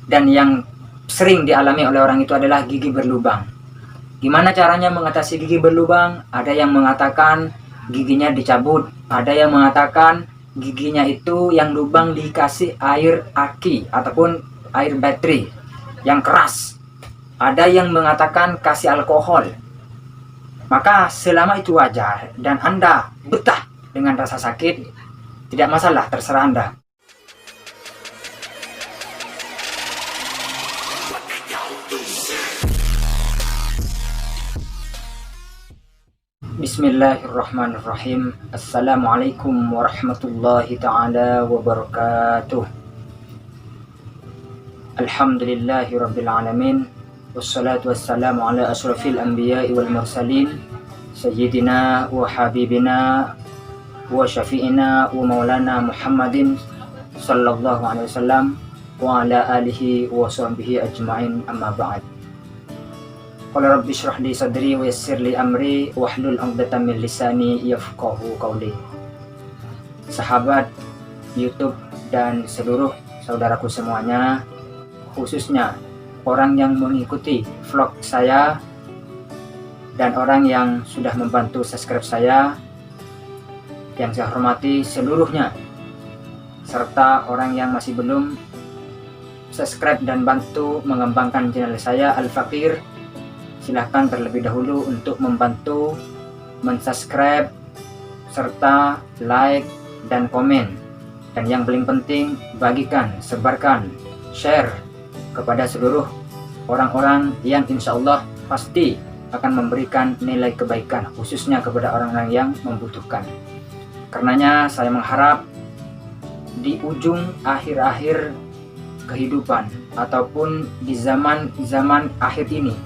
dan yang sering dialami oleh orang itu adalah gigi berlubang. Gimana caranya mengatasi gigi berlubang? Ada yang mengatakan giginya dicabut, ada yang mengatakan giginya itu yang lubang dikasih air aki ataupun air bateri yang keras. Ada yang mengatakan kasih alkohol. Maka selama itu wajar dan Anda betah dengan rasa sakit, tidak masalah, terserah Anda. Bismillahirrahmanirrahim. Assalamualaikum warahmatullahi ta'ala wabarakatuh. Alhamdulillahi rabbil alamin. Wassalatu wassalamu ala ashrafil anbiya'i wal mursalin, sayyidina wa habibina wa syafi'ina wa maulana Muhammadin sallallahu alaihi wasallam wa ala alihi wa sahbihi ajma'in, amma ba'd. Qala rabbi shrah li sadri wa yassir li amri wahlul 'uqdatam min lisani yafqahu qawli. Sahabat YouTube dan seluruh saudaraku semuanya, khususnya orang yang mengikuti vlog saya dan orang yang sudah membantu subscribe saya, yang saya hormati seluruhnya, serta orang yang masih belum subscribe dan bantu mengembangkan channel saya Al-Fakir, silahkan terlebih dahulu untuk membantu mensubscribe serta like dan komen, dan yang paling penting bagikan, sebarkan, share kepada seluruh orang-orang yang insya Allah pasti akan memberikan nilai kebaikan, khususnya kepada orang-orang yang membutuhkan. Karenanya saya mengharap di ujung akhir-akhir kehidupan ataupun di zaman akhir ini,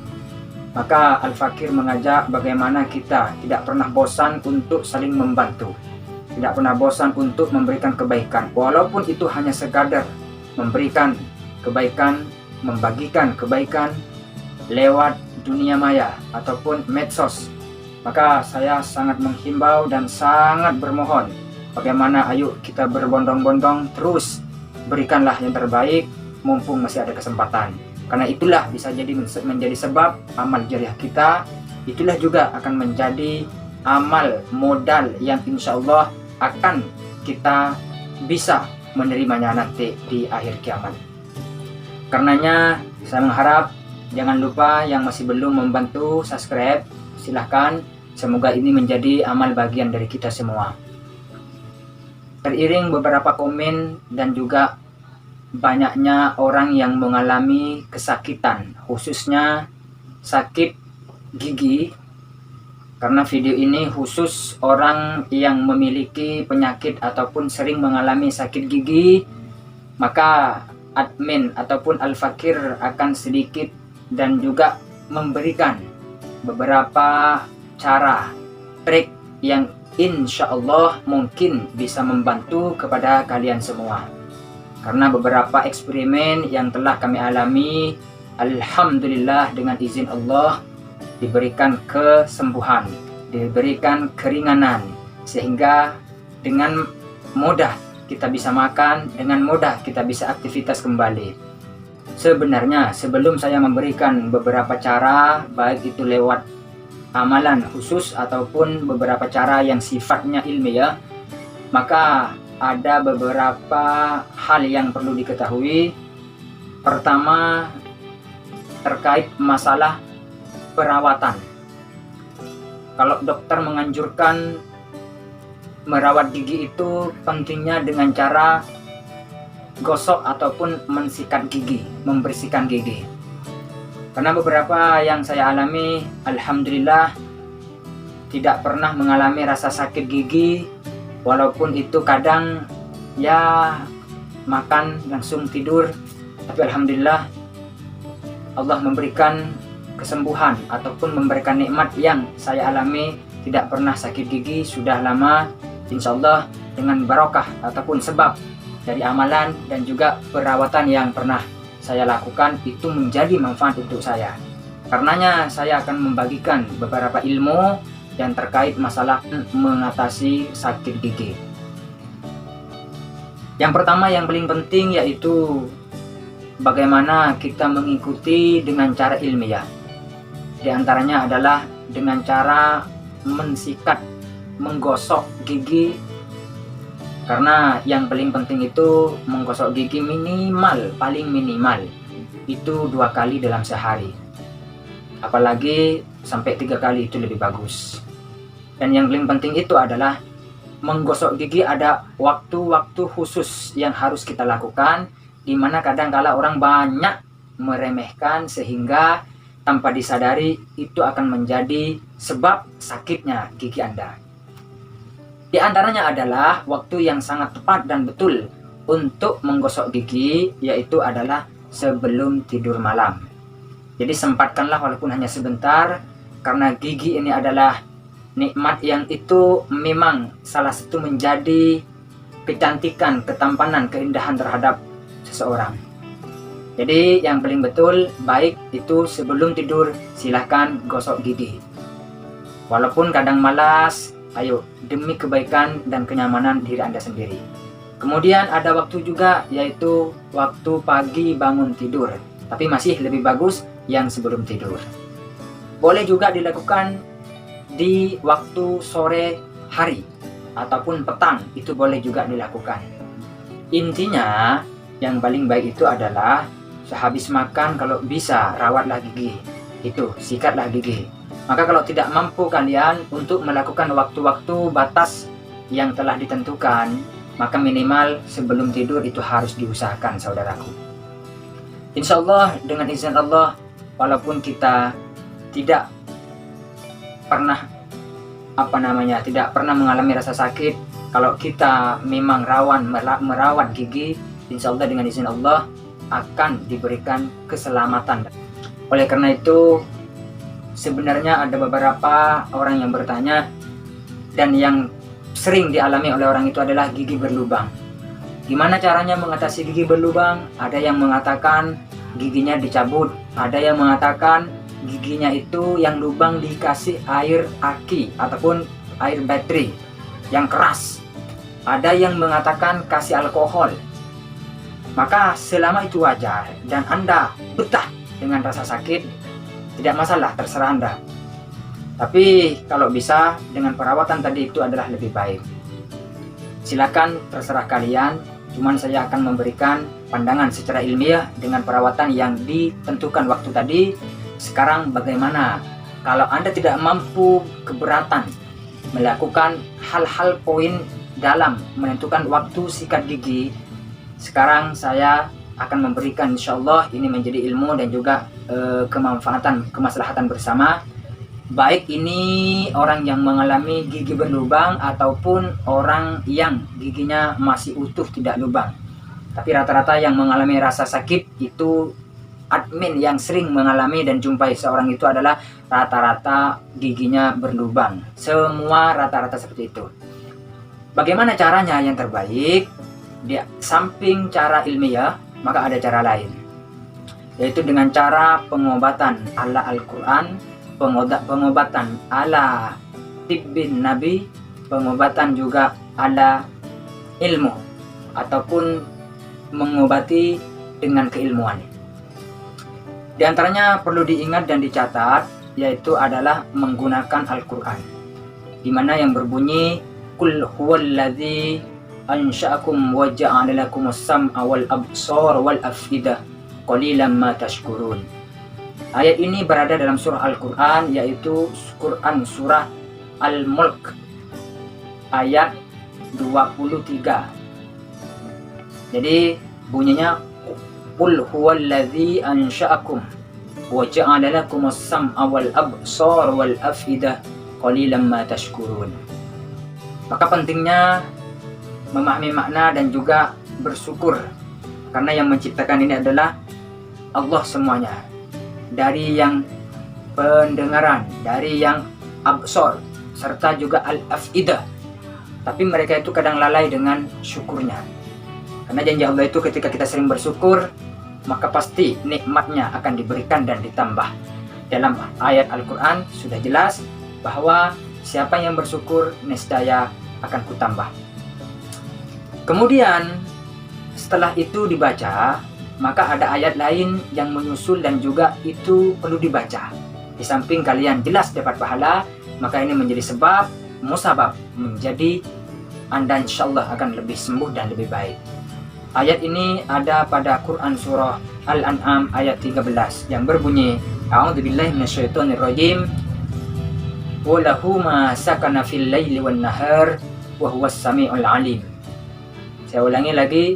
maka Al-Fakir mengajak bagaimana kita tidak pernah bosan untuk saling membantu, tidak pernah bosan untuk memberikan kebaikan, walaupun itu hanya sekadar memberikan kebaikan, membagikan kebaikan lewat dunia maya ataupun medsos. Maka saya sangat menghimbau dan sangat bermohon, bagaimana ayo kita berbondong-bondong terus berikanlah yang terbaik mumpung masih ada kesempatan, karena itulah bisa jadi menjadi sebab amal jariah kita, itulah juga akan menjadi amal modal yang insya Allah akan kita bisa menerimanya nanti di akhir kiamat. Karenanya saya mengharap jangan lupa yang masih belum membantu subscribe, silahkan, semoga ini menjadi amal bagian dari kita semua. Teriring beberapa komen dan juga banyaknya orang yang mengalami kesakitan, khususnya sakit gigi, karena video ini khusus orang yang memiliki penyakit ataupun sering mengalami sakit gigi, maka admin ataupun Al-Fakir akan sedikit dan juga memberikan beberapa cara, trik yang insya Allah mungkin bisa membantu kepada kalian semua. Karena beberapa eksperimen yang telah kami alami, alhamdulillah dengan izin Allah diberikan kesembuhan, diberikan keringanan, sehingga dengan mudah kita bisa makan, dengan mudah kita bisa aktivitas kembali. Sebenarnya sebelum saya memberikan beberapa cara, baik itu lewat amalan khusus ataupun beberapa cara yang sifatnya ilmiah, maka ada beberapa hal yang perlu diketahui. Pertama, terkait masalah perawatan. Kalau dokter menganjurkan merawat gigi itu pentingnya dengan cara gosok ataupun mensikat gigi, membersihkan gigi. Karena beberapa yang saya alami, alhamdulillah tidak pernah mengalami rasa sakit gigi, walaupun itu kadang ya makan langsung tidur, tapi alhamdulillah Allah memberikan kesembuhan ataupun memberikan nikmat yang saya alami, tidak pernah sakit gigi sudah lama. Insya Allah dengan barokah ataupun sebab dari amalan dan juga perawatan yang pernah saya lakukan, itu menjadi manfaat untuk saya. Karenanya saya akan membagikan beberapa ilmu yang terkait masalah mengatasi sakit gigi. Yang pertama yang paling penting yaitu bagaimana kita mengikuti dengan cara ilmiah. Di antaranya adalah dengan cara mensikat, menggosok gigi. Karena yang paling penting itu menggosok gigi minimal, paling minimal itu 2 kali dalam sehari. Apalagi sampai 3 kali itu lebih bagus. Dan yang paling penting itu adalah menggosok gigi ada waktu-waktu khusus yang harus kita lakukan, di mana kadang-kala orang banyak meremehkan sehingga tanpa disadari itu akan menjadi sebab sakitnya gigi Anda. Di antaranya adalah waktu yang sangat tepat dan betul untuk menggosok gigi, yaitu adalah sebelum tidur malam. Jadi sempatkanlah walaupun hanya sebentar, karena gigi ini adalah nikmat yang itu memang salah satu menjadi kecantikan, ketampanan, keindahan terhadap seseorang. Jadi yang paling betul, baik itu sebelum tidur silahkan gosok gigi. Walaupun kadang malas, ayo demi kebaikan dan kenyamanan diri Anda sendiri. Kemudian ada waktu juga, yaitu waktu pagi bangun tidur. Tapi masih lebih bagus yang sebelum tidur. Boleh juga dilakukan di waktu sore hari ataupun petang, itu boleh juga dilakukan. Intinya yang paling baik itu adalah sehabis makan kalau bisa rawatlah gigi, itu sikatlah gigi. Maka kalau tidak mampu kalian untuk melakukan waktu-waktu batas yang telah ditentukan, maka minimal sebelum tidur itu harus diusahakan, saudaraku. Insya Allah dengan izin Allah, walaupun kita tidak pernah tidak pernah mengalami rasa sakit, kalau kita memang rawan merawat gigi, insya Allah dengan izin Allah akan diberikan keselamatan. Oleh karena itu, sebenarnya ada beberapa orang yang bertanya, dan yang sering dialami oleh orang itu adalah gigi berlubang. Gimana caranya mengatasi gigi berlubang? Ada yang mengatakan giginya dicabut, ada yang mengatakan giginya itu yang lubang dikasih air aki ataupun air bateri yang keras, ada yang mengatakan kasih alkohol. Maka selama itu wajar dan Anda betah dengan rasa sakit, tidak masalah, terserah Anda. Tapi kalau bisa dengan perawatan tadi itu adalah lebih baik. Silakan, terserah kalian. Cuman saya akan memberikan pandangan secara ilmiah dengan perawatan yang ditentukan waktu tadi. Sekarang bagaimana kalau Anda tidak mampu, keberatan melakukan hal-hal poin dalam menentukan waktu sikat gigi? Sekarang saya akan memberikan, insya Allah ini menjadi ilmu dan juga kemanfaatan, kemaslahatan bersama. Baik ini orang yang mengalami gigi berlubang ataupun orang yang giginya masih utuh tidak lubang. Tapi rata-rata yang mengalami rasa sakit itu admin yang sering mengalami dan jumpai seorang itu adalah rata-rata giginya berlubang. Semua rata-rata seperti itu. Bagaimana caranya yang terbaik? Di samping cara ilmiah, maka ada cara lain, yaitu dengan cara pengobatan ala Al-Quran, pengobatan ala tibbin Nabi, pengobatan juga ala ilmu, ataupun mengobati dengan keilmuan. Di antaranya perlu diingat dan dicatat, yaitu adalah menggunakan Al-Quran, di mana yang berbunyi Qul huwallazi ansha'akum wa ja'ala lakumus sam'a wal absar wal afidah qalilan ma tashkurun. Ayat ini berada dalam surah Al-Quran, yaitu Quran surah Al-Mulk ayat 23. Jadi bunyinya Qul huwallazi ansha'akum wa ja'ala lakumus sam'a wal absar wal afidah qalilan ma tashkurun. Maka pentingnya memahami makna dan juga bersyukur, karena yang menciptakan ini adalah Allah semuanya. Dari yang pendengaran, dari yang absor, serta juga al-afidah. Tapi mereka itu kadang lalai dengan syukurnya. Karena janji Allah itu ketika kita sering bersyukur, maka pasti nikmatnya akan diberikan dan ditambah. Dalam ayat Al-Quran sudah jelas bahwa siapa yang bersyukur niscaya akan kutambah. Kemudian setelah itu dibaca, maka ada ayat lain yang menyusul dan juga itu perlu dibaca. Di samping kalian jelas dapat pahala, maka ini menjadi sebab, musabab, menjadi Anda insyaallah akan lebih sembuh dan lebih baik. Ayat ini ada pada Quran surah Al-An'am ayat 13 yang berbunyi, A'udzubillahi minasyaitonirrajim, wa lahu ma sakana fil laili wan nahar wa huwas samiul alim. Saya ulangi lagi,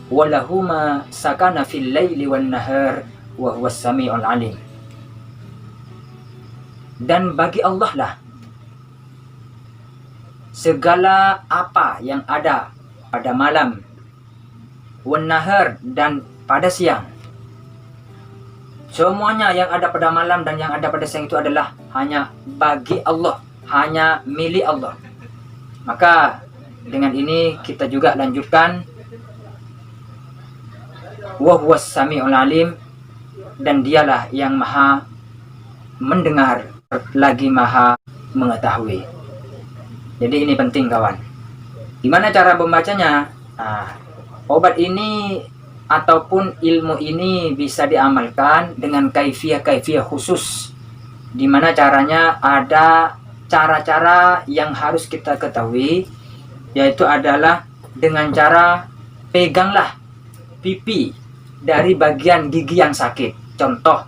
wa lahu ma sakana fil laili wan nahar wa huwas samiul alim. Dan bagi Allah lah segala apa yang ada pada malam, wan nahar, dan pada siang. Semuanya yang ada pada malam dan yang ada pada siang itu adalah hanya bagi Allah, hanya milik Allah. Maka dengan ini kita juga lanjutkan, wa huwas samiul alim, dan dialah yang maha mendengar lagi maha mengetahui. Jadi ini penting kawan. Gimana cara membacanya? Obat ini ataupun ilmu ini bisa diamalkan dengan kaifiah khusus. Dimana caranya ada cara-cara yang harus kita ketahui, yaitu adalah dengan cara peganglah pipi dari bagian gigi yang sakit. Contoh,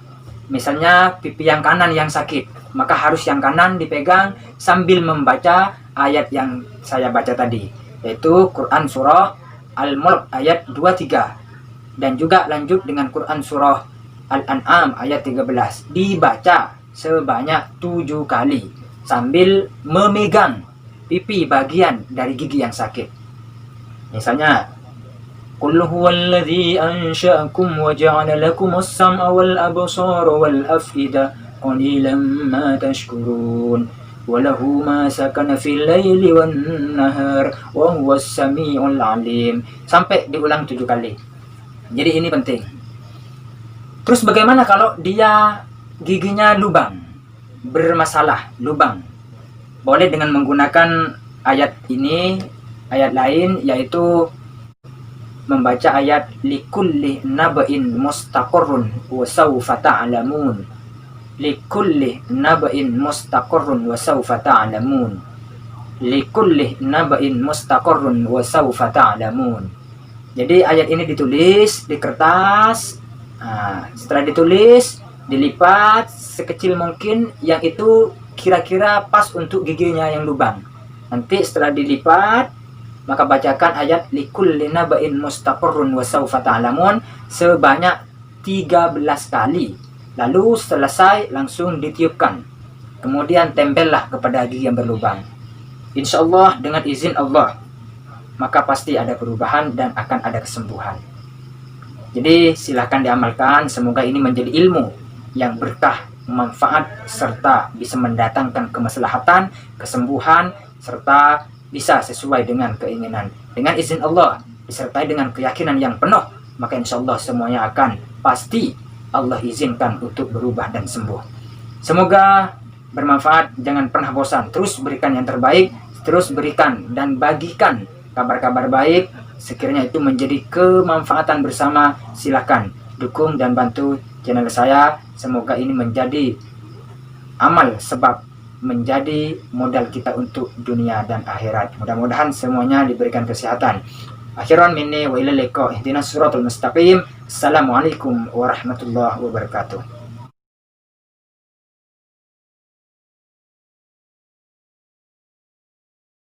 misalnya pipi yang kanan yang sakit, maka harus yang kanan dipegang sambil membaca ayat yang saya baca tadi, yaitu Quran surah Al-Mulk ayat 23, dan juga lanjut dengan Quran surah Al-An'am ayat 13, dibaca sebanyak 7 kali sambil memegang pipi bagian dari gigi yang sakit. Misalnya, Qul huwallazi ansha'akum wa ja'ala lakumus sam'a wal absara wal af'ida qalilan ma tashkurun wa lahu ma sakana fil laili wan nahar wa huwas samiul alim, sampai diulang 7 kali. Jadi ini penting. Terus bagaimana kalau dia giginya lubang, bermasalah lubang? Boleh dengan menggunakan ayat ini, ayat lain, yaitu membaca ayat likulli naba'in mustaqarrun wa sawfa ta'lamun. Likulli naba'in mustaqarrun wa sawfa ta'lamun. Likulli naba'in mustaqarrun wa sawfa ta'lamun. Jadi ayat ini ditulis di kertas. Setelah ditulis, dilipat sekecil mungkin yang itu kira-kira pas untuk giginya yang lubang. Nanti setelah dilipat, maka bacakan ayat likulli naba'in mustaqarrun wa sawfa ta'lamun sebanyak 13 kali. Lalu selesai langsung ditiupkan. Kemudian tempellah kepada gigi yang berlubang. Insyaallah dengan izin Allah, maka pasti ada perubahan dan akan ada kesembuhan. Jadi silakan diamalkan, semoga ini menjadi ilmu yang berkah, manfaat, serta bisa mendatangkan kemaslahatan, kesembuhan, serta bisa sesuai dengan keinginan. Dengan izin Allah, disertai dengan keyakinan yang penuh, maka insya Allah semuanya akan pasti Allah izinkan untuk berubah dan sembuh. Semoga bermanfaat, jangan pernah bosan, terus berikan yang terbaik, terus berikan dan bagikan kabar-kabar baik, sekiranya itu menjadi kemanfaatan bersama. Silakan dukung dan bantu channel saya, semoga ini menjadi amal sebab menjadi modal kita untuk dunia dan akhirat. Mudah-mudahan semuanya diberikan kesehatan. Akhiran minni wa ilal liqa ihdinas siratal mustaqim. Assalamualaikum warahmatullahi wabarakatuh.